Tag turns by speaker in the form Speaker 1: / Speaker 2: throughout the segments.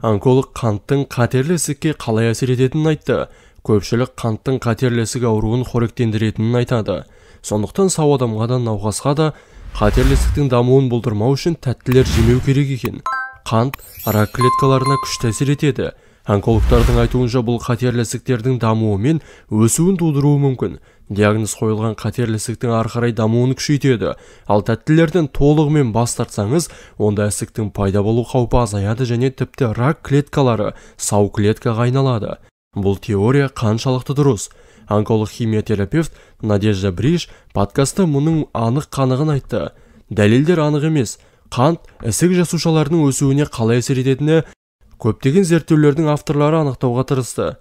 Speaker 1: Онколог қанттың қатерлі ісікке қалай әсер ететінін айтты. Көпшілік қанттың қатерлі ісік ауруын қоректендіретінін айтады. Сондықтан сау адамға да науқасқа да қатерлі ісіктің дамуын болдырмау үшін тәттілер жемеу керек екен. Қант рак клеткаларына күшті әсер етеді. Онкологтардың айтуынша бұл қатерлі ісіктердің дамуы мен өсуін тудыруы мүмкін. Диагноз қойылған қатерлі ісіктің ары қарай дамуын күшейтеді. Ал тәттілерден толығымен бас тартсаңыз, онда ісіктің пайда болу қаупі азаяды және тіпті рак клеткалары сау клеткаға айналады. Бұл теория қаншалықты дұрыс? Онколог химиотерапевт Надежда Бриш подкастта мұның анық қанығын айтты. Дәлелдер анық емес. Қант ісік жасушаларының өсуіне қалай әсер ететіні көптеген зерттеулердің авторлары анықтауға тырысты.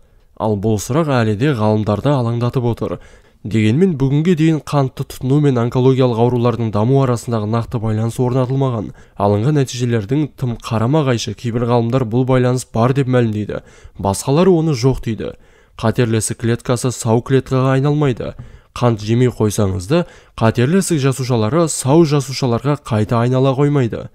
Speaker 1: Ал бұл сұрақ әлі де ғалымдарды алаңдатып отыр. Дегенмен бүгінге дейін қантты тұтыну мен онкологиялық аурулардың даму арасындағы нақты байланыс орнатылмаған. Алынған нәтижелердің тым қарама-қайшы, кейбір ғалымдар бұл байланыс бар деп мәлімдейді. Басқалары оны жоқ дейді. Қатерлі ісік клеткасы сау клеткаға айналмайды. Қант жемей қойсаңызды, қатерлі ісік жасушалары сау жасушаларға қайта айнала қоймайды.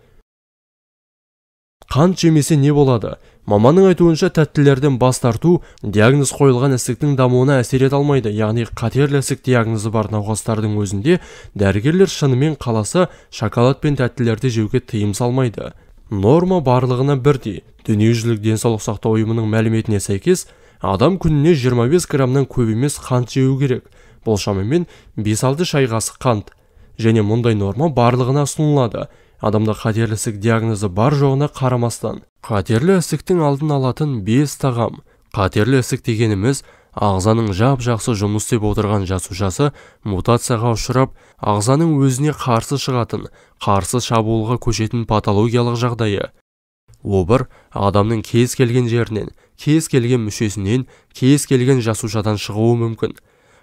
Speaker 1: Қант жемесе не болады? Маманның айтуынша тәттілерден бас тарту диагноз қойылған ісіктің дамуына әсер ете алмайды. Яғни қатерлі ісік диагнозы бар науқастардың өзінде дәрігерлер шынымен қаласа шоколад пен тәттілерді жеуге тыйым салмайды. Норма барлығына бірдей. Дүниежүзілік денсаулық сақтау ұйымының мәліметіне сәйкес, адам күніне 25 граммнан көп емес қант жеу керек. Бұл шамамен 5-6 шай қасық қант. Және мұндай норма барлығына ұсынылады. Адамда қатерлі ісік диагнозы бар жоғына қарамастан. Қатерлі ісіктің алдын алатын 5 тағам. Қатерлі ісік дегеніміз ағзаның жап-жақсы жұмыс істеп отырған жасушасы мутацияға ұшырап, ағзаның өзіне қарсы шығатын, қарсы шабуылға көшетін патологиялық жағдайы. Обыр адамның кез келген жерінен, кез келген мүшесінен, кез келген жасушадан шығуы мүмкін.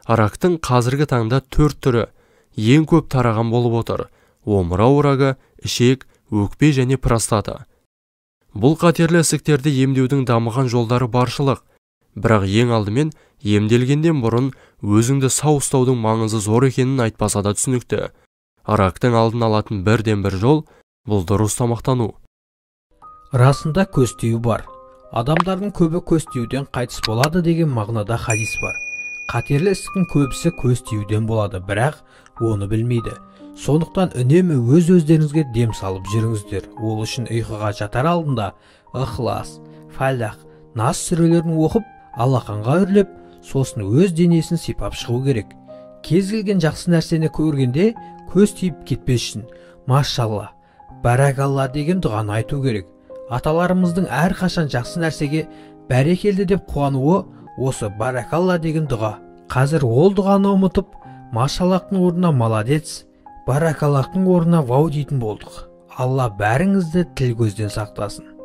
Speaker 1: Рактың қазіргі таңда 4 түрі ең көп тараған болып отыр. Омырау рагы, ішек, өкпе және простата. Бұл қатерлі ісіктерді емдеудің дамыған жолдары баршылық. Бірақ ең алдымен емделгенден бұрын өзіңді сау ұстаудың маңызы зор екенін айтпаса да түсінікті. Рактың алдын алатын бірден-бір жол бұл дұрыс тамақтану.
Speaker 2: Расында көз тию бар. Адамдардың көбі көз тиюден қайтыс болады деген мағынада хадис бар. Қатерлі ісіктің көбісі көз тиюден болады, бірақ оны білмейді. Сондықтан үнемі өз-өздеріңізге дем салып жүріңіздер. Ол үшін ұйқыға жатар алдында Ықылас, Фалақ, Нас сүрелерін оқып, алақанға үрлеп, сосын өз денесін сипап шығу керек. Кез келген жақсы нәрсені көргенде көз тиіп кетпес үшін машалла, баракалла деген дұғаны айту керек. Аталарымыздың әрқашан жақсы нәрсеге бәрекелді деп қуануы осы баракалла деген дұға. Қазір ол дұғаны ұмытып, машаллахтың орнына маладец, баракаллахтың орнына вау дейтін болдық. Алла бәріңізді тіл көзден сақтасын.